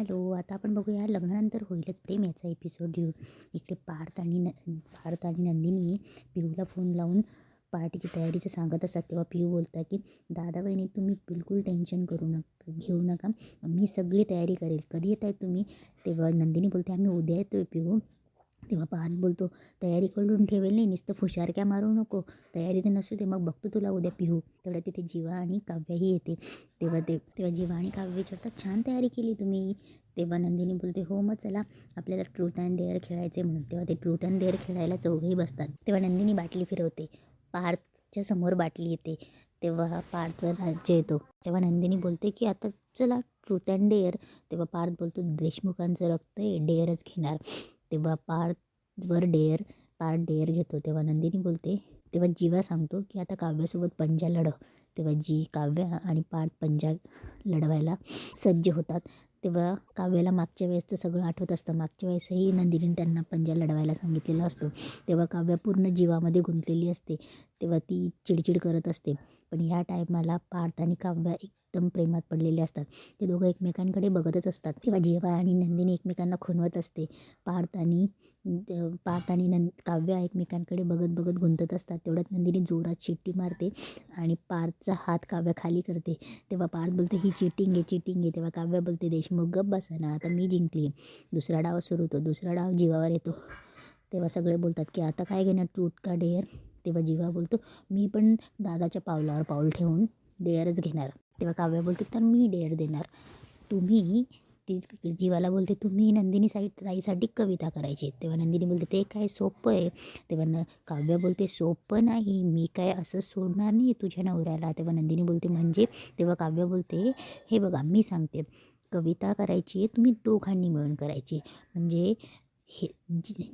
Hello, आता आपण बघूया लग्नानंतर होईलच प्रेम याचा एपिसोड येऊ. इकडे पार्थ आणि नंदिनी पिहूला फोन लावून पार्टीची तयारीचं सांगत असतात. तेव्हा पिहू बोलतात की दादा वहिनी तुम्ही बिलकुल टेन्शन घेऊ नका, मी सगळी तयारी करेल. कधी येत आहे तुम्ही? तेव्हा नंदिनी बोलते आम्ही उद्या येतो आहे पिहू. तेव्हा पार्थ बोलतो तयारी करून ठेवेल नाही, नुसतं फुशारक्या मारू नको, तयारी तर नसू दे, मग बघतो तुला उद्या पिहू. तेवढ्या तिथे जीवा आणि काव्याही येते. तेव्हा जीवा आणि काव्य विचारतात छान तयारी केली तुम्ही. तेव्हा नंदिनी बोलते हो मग चला आपल्याला ट्रूथ अँड डेअर खेळायचे म्हणून. तेव्हा ते ट्रूथ अँड डेअर खेळायला चौघंही बसतात. तेव्हा नंदिनी बाटली फिरवते, पार्थच्या समोर बाटली येते. तेव्हा पार्थवर राज्य येतो. तेव्हा नंदिनी बोलते की आता चला ट्रूथ अँड डेअर. तेव्हा पार्थ बोलतो देशमुखांचं रक्त आहे, डेअरच घेणार. तेव्हा पार्थ डेअर घेतो. तेव्हा नंदिनी बोलते, तेव्हा जीवा सांगतो की आता काव्यासोबत पंजा लढव. तेव्हा काव्य आणि पार्थ पंजा लढवायला सज्ज होतात. तेव्हा काव्याला मागच्या वेळेसचं सगळं आठवत असतं. मागच्या वेळेसही नंदिनीने त्यांना पंजा लढवायला सांगितलेला असतो. तेव्हा काव्या पूर्ण जीवामध्ये गुंतलेली असते. तेव्हा ती चिडचिड करत असते. पण ह्या टायमाला पार्थ आणि काव्या एकदम प्रेमात पडलेले असतात. ते दोघं एकमेकांकडे बघतच असतात. तेव्हा जीवा आणि नंदिनी एकमेकांना खुणवत असते. पार्थ आणि काव्य एकमेकांकडे बघत बघत गुंतत असतात. तेवढ्यात नंदिनी जोरात शिट्टी मारते आणि पार्थचा हात काव्य खाली करते. तेव्हा पार्थ बोलते ही चिटिंग आहे. तेव्हा काव्य बोलते देशमुख गप्प बसा ना, आता मी जिंकली. दुसरा डाव सुरू होतो. दुसरा डाव जीवावर येतो. तेव्हा सगळे बोलतात की आता काय घेणार, ट्रूथ का डेअर? तेव्हा जीवा बोलतो मी पण दादाच्या पावलावर पाऊल ठेवून डेअरच घेणार. तेव्हा काव्य बोलते तर मी डेअर देणार. ती जीवाला बोलते तुम्ही नंदिनी ताईसाठी कविता करायची. तेव्हा नंदिनी बोलते ते काय सोपं आहे. तेव्हा काव्य बोलते सोपं नाही, मी काय असं सोडणार नाही तुझ्या नवऱ्याला. तेव्हा नंदिनी बोलते म्हणजे? तेव्हा काव्य बोलते हे बघा मी सांगते, कविता करायची तुम्ही दोघांनी मिळून करायची. म्हणजे हे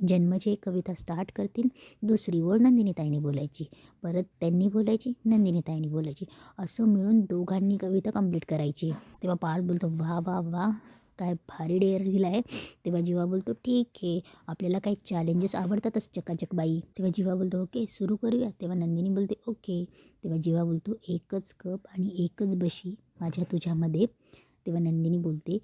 जन्मची एक कविता स्टार्ट करतील, दुसरी ओळ नंदिनीताईने बोलायची, परत त्यांनी बोलायची, नंदिनीताईने बोलायची, असं मिळून दोघांनी कविता कंप्लीट करायची. तेव्हा पार्थ बोलतो वा वा वा काय भारी डेअर दिला आहे. तेव्हा जीवा बोलतो ठीक आहे, आपल्याला काही चॅलेंजेस आवडतातच चकाचक बाई. तेव्हा जीवा बोलतो ओके सुरू करूया. तेव्हा नंदिनी बोलते ओके. तेव्हा जीवा बोलतो एकच कप आणि एकच बशी माझ्या तुझ्यामध्ये. तेव्हा नंदिनी बोलते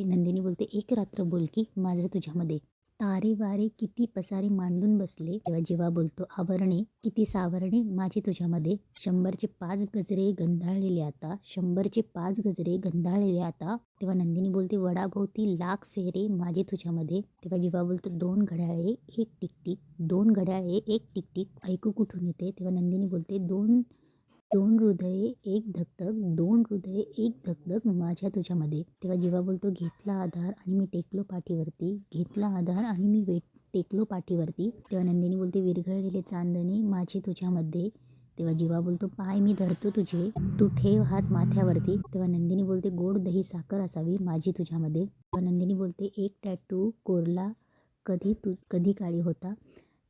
नंदिनी बोलते एक रात्र बोल की माझं तुझ्यामध्ये. तारे वारे किती पसारे मांडून बसले. तेव्हा जीवा बोलतो आवरणे किती सावरणे माझे तुझ्यामध्ये. 100चे 5 गजरे गंधाळलेले आता, 100चे 5 गजरे गंधाळलेले आता. तेव्हा नंदिनी बोलते वडाभोवती लाख फेरे माझे तुझ्यामध्ये. तेव्हा जीवा बोलतो 2 घड्याळे 1 टिकटिक, 2 घड्याळे 1 टिकटिक ऐकू कुठून येते. तेव्हा नंदिनी बोलते दोन हृदये एक धगधग, 2 हृदये एक धगधग माझ्या तुझ्यामध्ये. तेव्हा जीवा बोलतो घेतला आधार आणि मी टेकलो पाठीवरती. तेव्हा नंदिनी बोलते विरघळलेले चांदणे माझे तुझ्यामध्ये. तेव्हा जीवा बोलतो पाय मी धरतो तुझे, तू ठेव हात माथ्यावरती. तेव्हा नंदिनी बोलते गोड दही साखर असावी माझी तुझ्यामध्ये. तेव्हा नंदिनी बोलते एक टॅटू कोरला कधी काळी होता.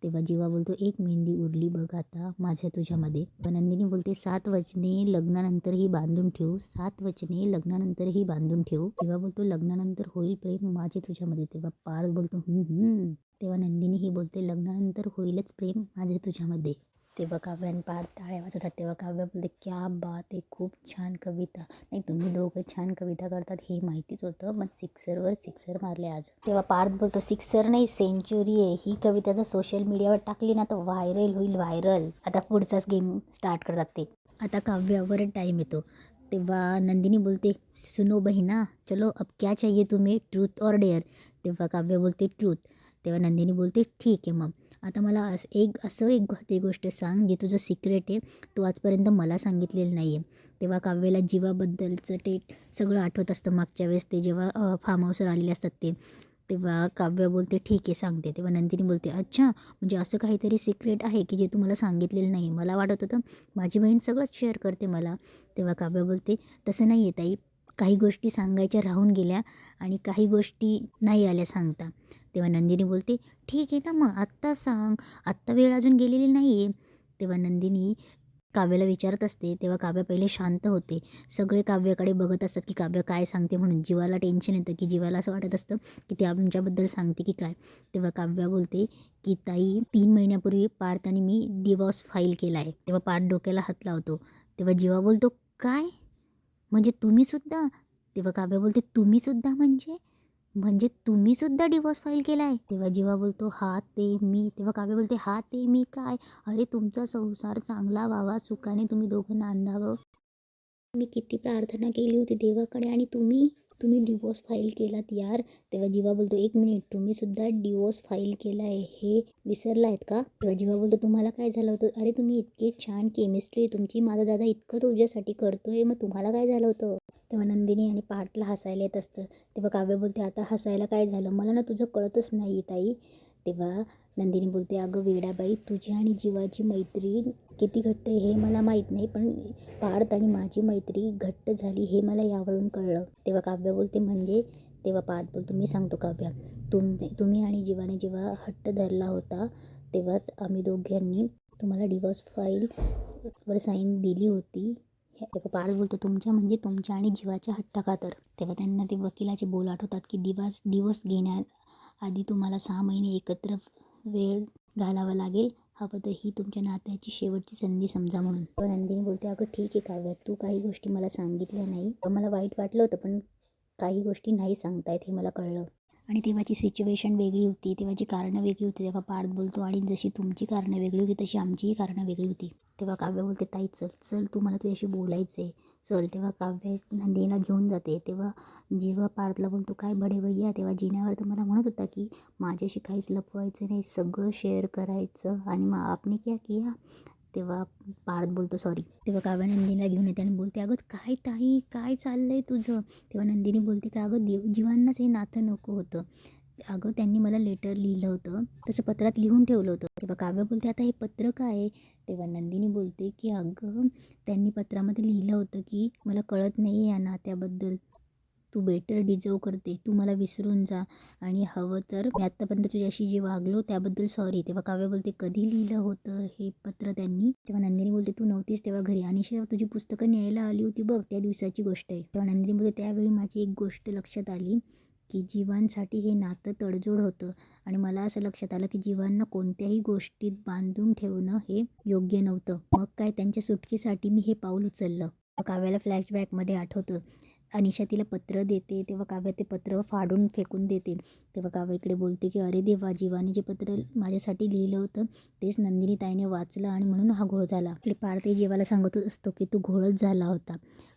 तेव्हा जीवा बोलतो एक मेहंदी उरली बघ आता माझ्या तुझ्यामध्ये. नंदिनी बोलते 7 वचने लग्नानंतरही बांधून ठेवू, 7 वचने लग्नानंतरही बांधून ठेवू. तेव्हा बोलतो लग्नानंतर होईल प्रेम माझे तुझ्यामध्ये. तेव्हा पार्थ बोलतो तेव्हा नंदिनी ही बोलते लग्नानंतर होईलच प्रेम माझे तुझ्यामध्ये. तेव्हा काव्य आणि पार्थ टाळ्या वाजवतात. तेव्हा काव्य बोलते क्या बात आहे, खूप छान कविता. नाही तुम्ही दोघं छान कविता करतात हे माहितीच होतं, पण सिक्सरवर सिक्सर मारले आज. तेव्हा पार्थ बोलतो सिक्सर नाही सेंचुरी आहे, ही कविता जर सोशल मीडियावर टाकली ना तर व्हायरल होईल व्हायरल. आता पुढचाच गेम स्टार्ट करतात ते. आता काव्यावर टाईम येतो. तेव्हा नंदिनी बोलते सुनो बहिना चलो अब क्या चाहिए तुम्हें, ट्रूथ और डेअर. तेव्हा काव्य बोलते ट्रूथ. तेव्हा नंदिनी बोलते ठीक आहे मग आता मला एक गोष्ट सांग जी तुझं सिक्रेट आहे, तू आजपर्यंत मला सांगितलेलं नाही आहे. तेव्हा काव्याला जीवाबद्दलचं ते सगळं आठवत असतं मागच्या वेळेस ते जेव्हा फार्म हाऊसवर आलेले असतात ते. तेव्हा काव्य बोलते ठीक आहे सांगते. तेव्हा नंदिनी बोलते अच्छा म्हणजे असं काहीतरी सिक्रेट आहे की जे तू मला सांगितलेलं नाही. मला वाटत होतं माझी बहीण सगळंच शेअर करते मला. तेव्हा काव्य बोलते तसं नाही आहे ताई, काही गोष्टी सांगायच्या राहून गेल्या आणि काही गोष्टी नाही आल्या सांगता. तेव्हा नंदिनी बोलते ठीक आहे ना मग आत्ता सांग, आत्ता वेळ अजून गेलेली नाही आहे. तेव्हा नंदिनी काव्याला विचारत असते. तेव्हा काव्य पहिले शांत होते. सगळे काव्याकडे बघत असतात की काव्य काय सांगते म्हणून. जीवाला टेन्शन येतं की जीवाला असं वाटत असतं की ते आमच्याबद्दल सांगते की काय. तेव्हा काव्या बोलते की ताई 3 महिन्यापूर्वी पार्थ आणि मी डिवॉर्स फाईल केला आहे. तेव्हा पार्थ डोक्याला हात लावतो. तेव्हा जीवा बोलतो काय म्हणजे तुम्ही सुद्धा? तेव्हा काव्य बोलते तुम्ही सुद्धा म्हणजे तुम्ही सुद्धा डिवोर्स फाईल केला आहे. तेव्हा जीवा बोलतो हा ते मी. तेव्हा काव्य बोलते हा ते मी काय, अरे तुमचा संसार चांगला व्हावा, सुखाने तुम्ही दोघं नांदावं, मी किती प्रार्थना केली होती देवाकडे आणि तुम्ही डिवोर्स फाईल केलात यार. तेव्हा जीवा बोलतो एक मिनिट, तुम्ही सुद्धा डिवोर्स फाईल केला आहे हे विसरलायत का? तेव्हा जीवा बोलतो तुम्हाला काय झालं होतं, अरे तुम्ही इतके छान केमिस्ट्री तुमची, माझा दादा इतकं तुझ्यासाठी करतोय, मग तुम्हाला काय झालं होतं? तेव्हा नंदिनी आणि पार्थला हसायला येत असतं. तेव्हा काव्य बोलते आता हसायला काय झालं, मला ना तुझं कळतच नाही ताई. तेव्हा नंदिनी बोलते अगं वेडाबाई, तुझी आणि जीवाची मैत्री किती घट्ट आहे हे मला माहीत नाही, पण पार्थ आणि माझी मैत्री घट्ट झाली हे मला यावरून कळलं. तेव्हा काव्य बोलते म्हणजे? तेव्हा पार्थ बोलतो मी सांगतो काव्या, तुम्ही आणि जीवाने जेव्हा हट्ट धरला होता तेव्हाच आम्ही दोघांनी तुम्हाला डिवोर्स फाईलवर साईन दिली होती. तेव्हा पार्थ बोलतो तुमच्या आणि जीवाच्या हट्टाखातर. तेव्हा त्यांना ते वकिलाचे बोल आठवतात की डिवोर्स घेण्याआधी तुम्हाला 6 महिने एकत्र वेळ घालावा लागेल, हवं तर ही तुमच्या नात्याची शेवटची संधी समजा म्हणून. पण नंदिनी बोलते अगं ठीक आहे काव्या, तू काही गोष्टी मला सांगितल्या नाही, मला वाईट वाटलं होतं, पण काही गोष्टी नाही सांगतायत हे मला कळलं. आणि तेव्हाची सिच्युएशन वेगळी होती, तेव्हाची कारणं वेगळी होती. तेव्हा पार्थ बोलतो आणि जशी तुमची कारणं वेगळी होती तशी आमचीही कारणं वेगळी होती. तेव्हा काव्य बोलते ताई चल तू मला तुझ्याशी बोलायचं आहे चल. तेव्हा काव्य नंदिनीला घेऊन जाते. तेव्हा जेव्हा पार्थला बोलतो काय बडे भैया, तेव्हा जिन्यावर तर मला म्हणत होता की माझ्याशी काहीच लपवायचं नाही, सगळं शेअर करायचं, आणि मग आपने क्या किया. तेव्हा पार्थ बोलतो सॉरी. तेव्हा काव्य नंदिनीला घेऊन येते आणि बोलते अगं काय ताई काय चाललंय तुझं. तेव्हा नंदिनी बोलते की अगं जीवांनाच हे नातं नको होतं, अगं त्यांनी मला लेटर लिहिलं होतं, तसं पत्रात लिहून ठेवलं होतं. तेव्हा काव्य बोलते आता हे पत्र काय आहे. तेव्हा नंदिनी बोलते की अगं त्यांनी पत्रामध्ये लिहिलं होतं की मला कळत नाही या नात्याबद्दल, तू बेटर डिझर्व करते, तू मला विसरून जा, आणि हवं तर मी आत्तापर्यंत तुझ्याशी जे वागलो त्याबद्दल सॉरी. तेव्हा काव्य बोलते कधी लिहिलं होतं हे पत्र त्यांनी. तेव्हा नंदिनी बोलते तू नव्हतीस तेव्हा घरी, आणि तुझी पुस्तकं न्यायला आली होती बघ त्या दिवसाची गोष्ट आहे. तेव्हा नंदिनी बोलते त्यावेळी माझी एक गोष्ट लक्षात आली की जीवांसाठी हे नातं तडजोड होतं, आणि मला असं लक्षात आलं की जीवांना कोणत्याही गोष्टीत बांधून ठेवणं हे योग्य नव्हतं. मग काय त्यांच्या सुटकेसाठी मी हे पाऊल उचललं. काव्याला फ्लॅशबॅकमध्ये आठवतं अनिशा तिला पत्र देते, तेव्हा काव्य ते पत्र फाडून फेकून देते. तेव्हा काव्य इकडे बोलते की अरे देवा, जीवाने जे पत्र माझ्यासाठी लिहिलं होतं तेच नंदिनी ताईने वाचलं आणि म्हणून हा घोळ झाला. इकडे पार्थही जीवाला सांगत असतो की तू घोळच झाला होता,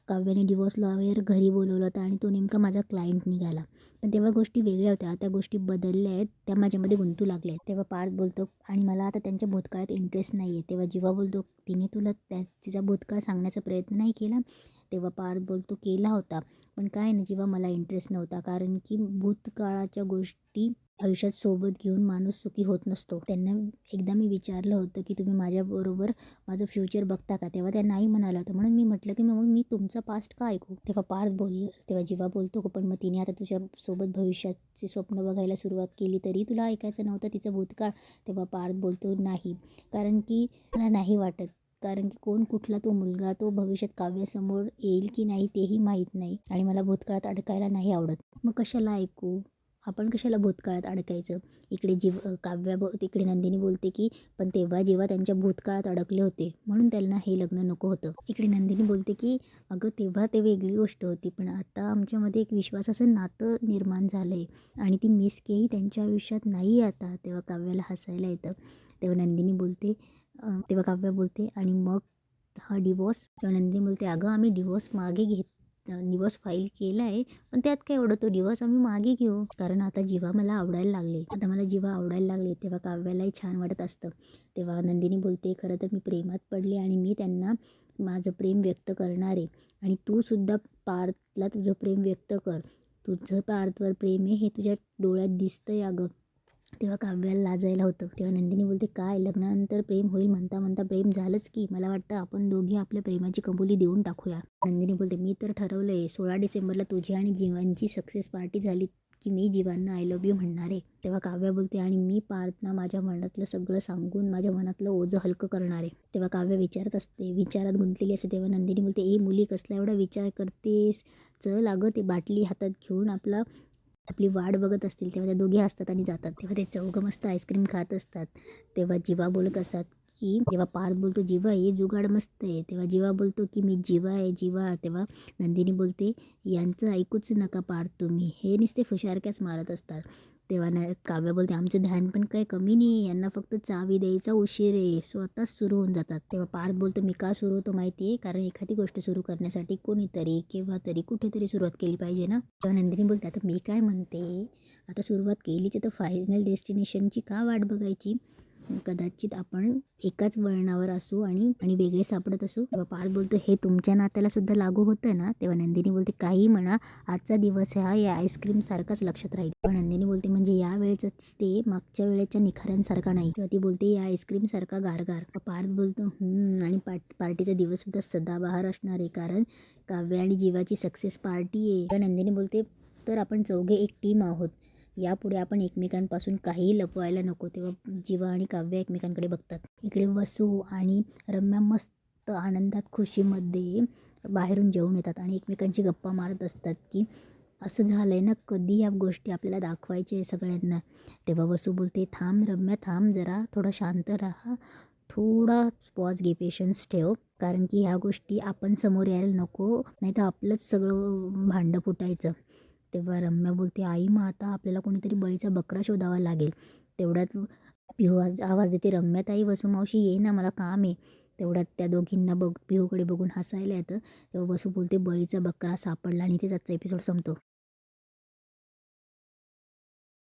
काव्याने डिवोर्स लॉयर घरी बोलवलं होतं आणि तो नेमका माझा क्लायंट निघाला. पण तेव्हा गोष्टी वेगळ्या होत्या, आता गोष्टी बदलल्या आहेत, त्या माझ्यामध्ये गुंतू लागल्या आहेत. तेव्हा पार्थ बोलतो आणि मला आता त्यांच्या भूतकाळात इंटरेस्ट नाही आहे. तेव्हा जीवा बोलतो तिने तुला तिचा भूतकाळ सांगण्याचा प्रयत्न नाही केला. तेव्हा पार्थ बोलतो केला होता, पण काय ना जीवा मला इंटरेस्ट नव्हता, कारण की भूतकाळाच्या गोष्टी आयुष्यात सोबत घेऊन माणूस सुखी होत नसतो. त्यांना एकदा मी विचारलं होतं की तुम्ही माझ्याबरोबर माझं फ्युचर बघता का, तेव्हा त्या नाही म्हणाल्या होतं, म्हणून मी म्हटलं की मग मी तुमचा पास्ट का ऐकू. तेव्हा तेव्हा जीवा बोलतो पण मग तिने आता तुझ्यासोबत भविष्याचे स्वप्न बघायला सुरुवात केली तरी तुला ऐकायचं नव्हतं तिचं भूतकाळ. तेव्हा पार्थ बोलतो नाही, कारण की मला नाही वाटत, कारण की कुठला तो मुलगा तो भविष्यात काव्यासमोर येईल की नाही तेही माहीत नाही, आणि मला भूतकाळात अडकायला नाही आवडत. मग कशाला ऐकू, आपण कशाला भूतकाळात अडकायचं. इकडे तिकडे नंदिनी बोलते की पण तेव्हा जेव्हा त्यांच्या भूतकाळात अडकले होते म्हणून त्यांना हे लग्न नको होतं. इकडे नंदिनी बोलते की अगं तेव्हा ते वेगळी गोष्ट होती, पण आता आमच्यामध्ये एक विश्वासाचं नातं निर्माण झालं आहे, आणि ती मिस केही त्यांच्या आयुष्यात नाही आता. तेव्हा काव्याला हसायला येतं. तेव्हा नंदिनी बोलते तेव्हा काव्य बोलते आणि मग हा डिवोर्स. तेव्हा नंदिनी बोलते अगं आम्ही डिवोर्स फाईल केला आहे, पण त्यात काय एवढं, तो डिवोर्स आम्ही मागे घेऊ, कारण आता जीवा मला आवडायला लागले. तेव्हा काव्यालाही छान वाटत असतं. तेव्हा नंदिनी बोलते खरं तर मी प्रेमात पडले आणि मी त्यांना माझं प्रेम व्यक्त करणार आहे, आणि तू सुद्धा पार्थला तुझं प्रेम व्यक्त कर, तुझं पार्थवर प्रेम आहे हे तुझ्या डोळ्यात दिसतंय अगं. तेव्हा काव्याला लाजायला होतं. तेव्हा नंदिनी बोलते काय लग्नानंतर प्रेम होईल म्हणता म्हणता प्रेम झालंच की, मला वाटतं आपण दोघी आपल्या प्रेमाची कबुली देऊन टाकूया. नंदिनी बोलते मी तर ठरवलंय 16 डिसेंबरला तुझी आणि जीवांची सक्सेस पार्टी झाली की मी जीवांना आय लव्ह यू म्हणणार आहे. तेव्हा काव्या बोलते आणि मी पार्थना माझ्या मनातलं सगळं सांगून माझ्या मनातलं ओझं हलकं करणार आहे. तेव्हा काव्य विचारात गुंतलेली असते. तेव्हा नंदिनी बोलते ए मुली कसला एवढा विचार करतेस, चल अगं ते बाटली हातात घेऊन आपली वाट बघत असतील. तेव्हा त्या दोघी असतात आणि जातात. तेव्हा ते चौघं मस्त आईस्क्रीम खात असतात. तेव्हा जीवा बोलत असतात की जेव्हा पार्थ बोलतो जीवा हे जुगाड मस्त आहे, तेव्हा जीवा बोलतो की मी जीवा आहे जीवा. तेव्हा नंदिनी बोलते यांचं ऐकूच नका पार्थ, तुम्ही हे नुसते फुशारक्याच मारत असतात. तेव्हा काव्या बोलते आमचं ध्यान पण काही कमी नाही, यांना फक्त चावी द्यायचा उशीर आहे, स्वतःच सुरू होऊन जातात. तेव्हा पार्थ बोलतो मी का सुरू होतो माहिती आहे, कारण एखादी गोष्ट सुरू करण्यासाठी कोणीतरी केव्हा तरी कुठेतरी सुरुवात केली पाहिजे ना. तेव्हा नंदिनी बोलते आता मी काय म्हणते, आता सुरुवात केलीच तर फायनल डेस्टिनेशनची का वाट बघायची. कदाचित आपण एकाच वळणावर असू आणि वेगळे सापडत असू. तेव्हा पार्थ बोलतो हे तुमच्या नात्याला सुद्धा लागू होतं ना. तेव्हा नंदिनी बोलते काही म्हणा, आजचा दिवस हा या आईस्क्रीम सारखाच लक्षात राहील. तेव्हा नंदिनी बोलते म्हणजे या वेळेचा स्टे मागच्या वेळेच्या निखाऱ्यांसारखा नाही. तेव्हा ती बोलते या आईस्क्रीम सारखा गारगार. पार्थ बोलतो आणि पार्टीचा दिवस सुद्धा सदाबहार असणार आहे, कारण काव्य आणि जीवाची सक्सेस पार्टी आहे. तेव्हा नंदिनी बोलते तर आपण चौघे एक टीम आहोत, यापुढे आपण एकमेकांपासून काहीही लपवायला नको. तेव्हा जीवा आणि काव्य एकमेकांकडे बघतात. इकडे वसू आणि रम्या मस्त आनंदात खुशीमध्ये बाहेरून जेवून येतात आणि एकमेकांची गप्पा मारत असतात की असं झालं आहे ना, कधी या गोष्टी आपल्याला दाखवायच्या आहे सगळ्यांना. तेव्हा वसू बोलते थांब रम्या थांब जरा, थोडं शांत राहा, थोडा पॉज घे, पेशन्स ठेव, कारण की ह्या गोष्टी आपण समोर यायला नको, नाही तर आपलंच सगळं भांडं फुटायचं. तेव्हा रम्या बोलते आई मग आता आपल्याला कोणीतरी बळीचा बकरा शोधावा लागेल. तेवढ्यात पिहू आवाज देते रम्याताई वसू मावशी ये ना, मला काम आहे. तेवढ्यात त्या दोघींना पिहूकडे बघून हसायला येतं. तेव्हा वसू बोलते बळीचा बकरा सापडला आणि इथेच आजचा एपिसोड संपतो.